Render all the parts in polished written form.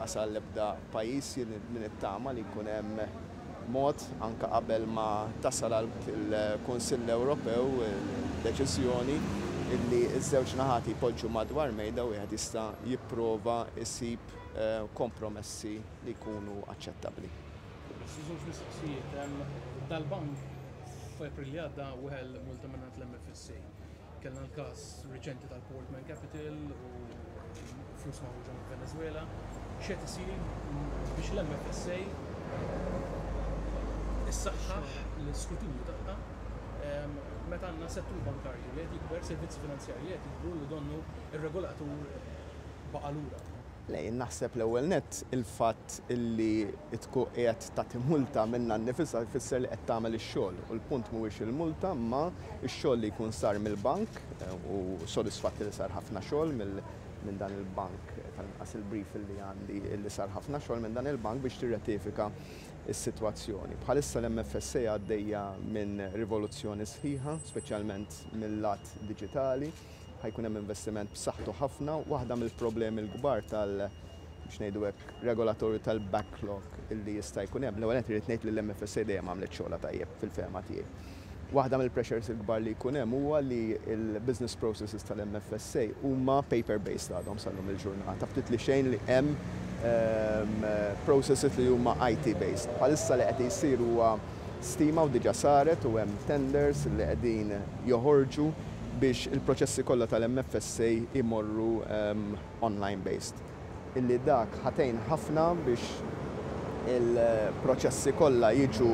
laqqas għall-ebda pajjiż li nittama li jkun hemm mod anke qabel ma tasal il-Kunsill Ewropew deċiżjoni illi ż-żewġ naħati jpoġġu madwar mejda wieħed jista' jipprova jsib kompromessi li jkunu aċċettabbli. Dal-bank f'April li għadda weħel multa minnant l-MFSA. Kellna l-każ riċenti tal-Portman Capital u flus mawġa minn Venezuela. X'qed isir biex l-MFSA issaħħaħ l-iskrutinju tagħha meta għandna settur bankarju li qed jikber, servizzi finanzjarji qed jikbru li donnu ir-regolatur baqa' lura. Lejn naħseb l-ewwel nett il-fatt illi tkun qiegħed tagħti multa minnha nnifisha jfisser li qed tagħmel ix-xogħol u l-punt mhuwiex il-multa ma x-xogħol li jkun sar mill-bank u sodisfatti li sar ħafna xogħol minn dan il-bank tal-inqas il-brief li għandi li sar ħafna xogħol minn dan il-bank biex tirratifika s-sitwazzjoni. Bħalissa l-MFSA għaddejja minn rivoluzzjoni sħiħa, speċjalment mill-lat diġitali. Ħajkun hemm investiment b'saħħtu ħafna, waħda mill-problemi l-kbar biex ngħidu hekk regolatorju tal-backlog illi jista' jkun hemm. L-ewwel qed irid ngħid li l-MFSA dejjem għamlet xogħla tajjeb fil-fehma tiegħi. Waħda mill-pressures il-kbar li jkun hemm huwa li l-business processes tal-MFSA huma paper-based għadhom sal-lum il-ġurnata. Ftit li xejn li hemm processes li huma IT-based. Bħalissa li qed jsir huwa stima u diġà saret u hemm tenders li qegħdin joħorġu biex il-proċessi kollha tal-MFSA imorru online-based. Illi dak ħatejn ħafna biex il-proċessi kollha jiġu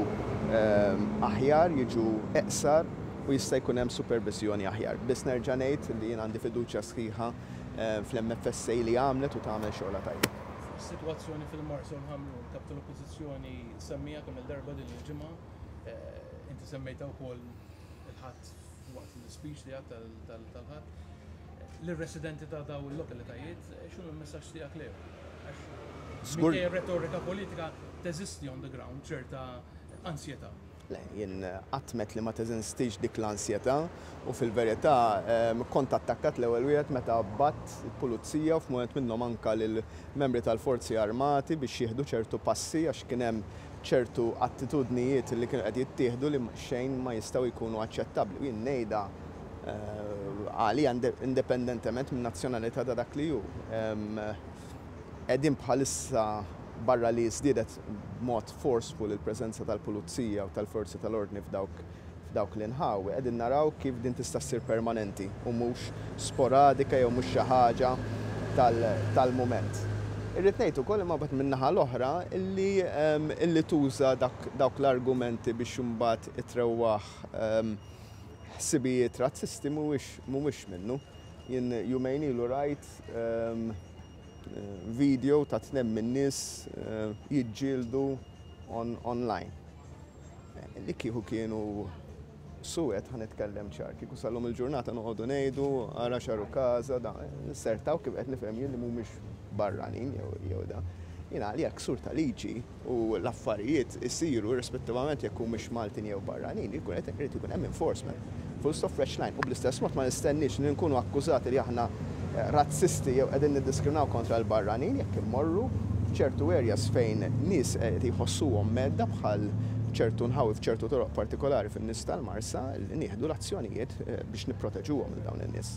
aħjar, jiġu eqsar u jista' jkun hemm supervizjoni aħjar. Biss nerġa' ngħid li jien għandi fiduċja sħiħa fl-MFSA li għamlet u tagħmel xogħla tajjeb. Situazzjoni fil-Marsu Hamrun, kap tal-Oppożizzjoni semmija kemm il-darba din il-ġimgħa, inti semmejta wkoll il-ħadd waqt l-speech tiegħek tal-ħadd. L-residenti ta' daw il-lokalitajiet, x'inhu l-messaġġ tiegħek lejhom? Minkejja retorika politika teżisti on the ground ċerta ansjetà. Jien qatt li ma teżistix dik l-ansjetà u fil-verità kont attakkat l-ewwel wieħed meta batt il-pulizija u f'mument minnhom anke lill-membri tal-Forzi Armati biex jieħdu ċertu passi għax kien hemm ċertu attitudnijiet li kienu qed jittieħdu li xejn ma jistgħu jkunu aċċettabbli. Jien ngħidha għalija indipendentement minn nazzjonalità ta' dak li hu. Qegħdin bħalissa barra li żdiedet b'mod forceful il-preżenza tal-pulizija u tal-forzi tal-ordni f'dawk l-inħawi, qegħdin naraw kif din tista' ssir permanenti u mhux sporadika jew mhux xi ħaġa tal-mument. Irrid ngħid ukoll imma bad min-naħa l-oħra illi tuża dawk l-argumenti biex imbagħad itrewwaħ ħsibijiet razzisti mhuwiex minnu. Jien jumejn ilu rajt video ta' tnejn min-nies jiġġieldu online. Li kieku kienu suwed ħanitkellem ċar, kieku sal-lum il-ġurnata noqogħdu ngħidu ara xaru każa, sertaw kif qed nifhem jien li mhumiex barranin jew da. Jien għalija ksur ta' liġi u l-affarijiet isiru rispettivament jekk mhumiex Maltin jew barranin, irid ikun hemm enforcement. Full stop fresh line u bl-istess mod ma nistennix li nkunu akkużati li aħna razzisti jew qegħdin niddiskriminaw kontra l-barranin jekk immorru f'ċertu areas fejn nies qed jħossuhom medda bħal ċertu nħawi f'ċertu toroq partikolari fin-nies tal-Marsa li nieħdu l-azzjonijiet biex nipproteġuhom lil dawn in-nies.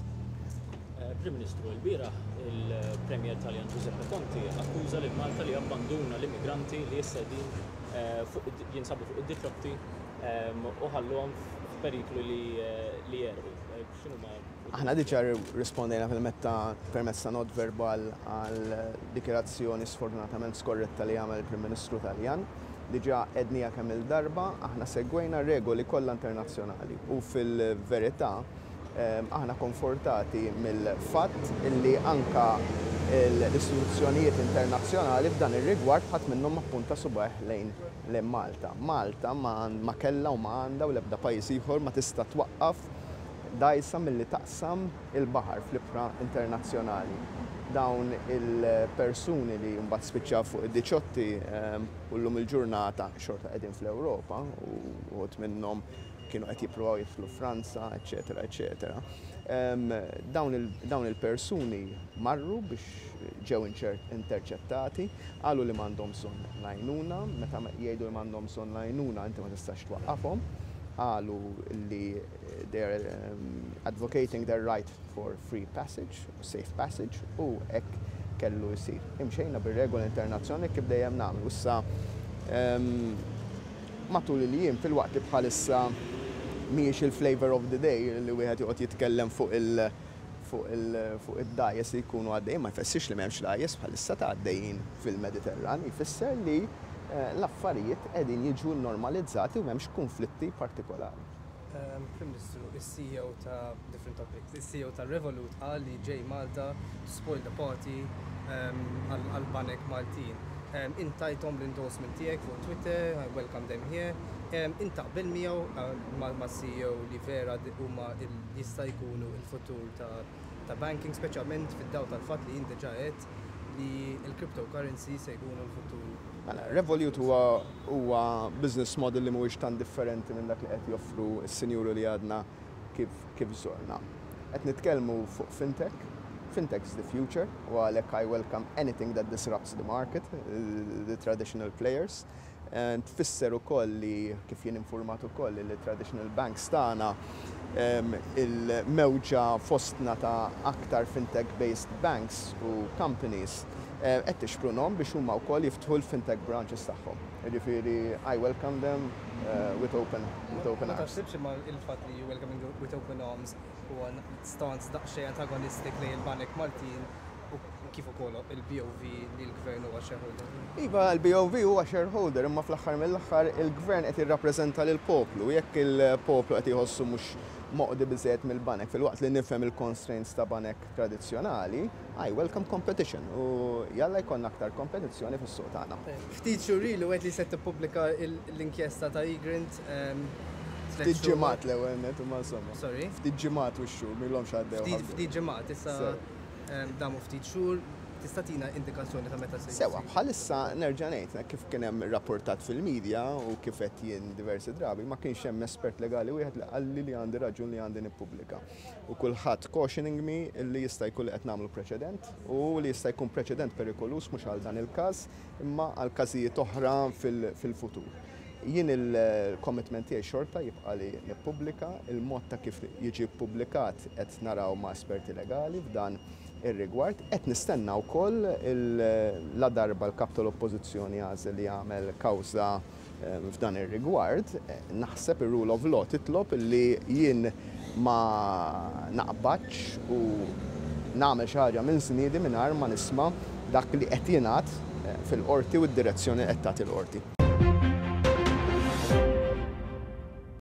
Prim Ministru, l-bieraħ il-Premier Taljan Giuseppe Conte akkuża lil Malta li abbanduna l-immigranti li issa jinsabu fuq id-ditrotti u ħalluhom f'periklu li jerbu. Aħna diġà rispondejna fil-metta permezz ta' not verbal għal dikjerazzjoni sfortunatament skorretta li għamel il-Prim Ministru Taljan. Diġà qednija kemm il-darba, aħna segwejna regoli kollha internazzjonali u fil-verità aħna konfortati mill-fatt illi anka l-istituzzjonijiet internazzjonali f'dan ir-rigward ħadd minnhom appunta subaħ lejn Malta. Malta ma kellha u ma għandha u l-ebda pajjiż ieħor ma tista' twaqqaf dajsa milli taqsam il-baħar fl-ibħra internazzjonali. Dawn il-persuni li mbagħad spiċċaw fuq id-diċotti u llum il-ġurnata xorta qegħdin fl-Ewropa u wħud minnhom kienu qed jippruvaw jidħlu Franza, eċetera, eċetera. Dawn il-persuni marru biex ġew interċettati, qalu li m'għandhom bżonn l-għajnuna, meta jgħidu li m'għandhom bżonn l-għajnuna inti ma tistax twaqqafhom, qalu li they're advocating their right for free passage, safe passage, u hekk kellu jsir. Imxejna bir-regoli internazzjonali kif dejjem nagħmlu. Issa matul il-jiem fil-waqt li bħalissa mhijiex il-flavor of the day li wieħed joqgħod jitkellem fuq id-dajes li jkunu għaddejjin, ma jfessirx li m'hemmx dajes bħalissa ta' għaddejjin fil-Mediterran, jfisser li l-affarijiet qegħdin jiġu normalizzati u m'hemmx konflitti partikolari. Prim Ministru, is-CEO ta' different topics, is-CEO ta' Revolut qal li ġej Malta to spoil the party għal-banek Maltin. Intajtom l-endorsement tiegħek fuq Twitter, I welcome them here. Intaqbel miegħu ma' CEO li vera huma jista' jkunu il-futur ta' banking, speċjalment fid-daw tal-fatt li inti ġaet li l-cryptocurrency se jkunu l-futur. Revolut huwa business model li mhuwiex tan differenti minn dak li qed joffru s-sinjuru li għadna kif żorna. Qed nitkellmu fuq fintech. Fintech is the future, u għalhekk I welcome anything that disrupts the market, the traditional players. Tfisser ukoll li kif jien infurmat ukoll li traditional banks tagħna il-mewġa fostna ta' aktar fintech-based banks u companies qed tixprunhom biex huma wkoll jiftħu l-fintech branches tagħhom. Jiġifieri I welcome them with open arms. Ma taħsibx imma il-fatt li you welcoming with open arms huwa stance daqsxejn antagonistik lejn il-banek Maltin u kif ukoll il-BOV li l-gvern huwa shareholder. Iva, l-BOV huwa shareholder, imma fl-aħħar mill-aħħar il-gvern qed jirrappreżenta lill-poplu, jekk il-poplu qed iħossu mhux moqdi biżejjed mill-banek fil-waqt li nifhem il-constraints ta' banek tradizzjonali, I welcome competition u jalla jkollna aktar kompetizzjoni fis-suq tagħna. Ftit xhur ilu qed li se tippubblika l-inkjesta ta' Egrint. Ftit ġimgħat l-ewwel net u ma insomma. Sorry? Ftit ġimgħat u xhur milhomx għaddew. Ftit ġimgħat issa damu ftit xhur. Tista' tina indikazzjoni ta' meta se jsir. Sewa, bħalissa nerġa' ngħid kif kien hemm rapportat fil-medja u kif qed jien diversi drabi ma kienx hemm espert legali wieħed li qalli li għandi raġun li għandi nippubblika. U kulħadd cautioning me li jista' jkun qed nagħmlu preċedent u li jista' jkun preċedent perikolus mhux għal dan il-każ imma għal każijiet oħra fil-futur. Jien il-commitment tiegħi xorta jibqa' li nippubblika, il-mod ta' kif jiġi ppubblikat qed naraw ma' esperti legali f'dan ir-rigward, qed nistenna wkoll la darba l-kap tal-Oppożizzjoni għażel li jagħmel kawża f'dan ir-rigward, naħseb ir-rule of law titlob li jien ma naqbadx u nagħmel xi ħaġa minn sniedi mingħajr ma nisma' dak li qed jingħad fil-qorti u d-direzzjoni qed tagħti l-qorti.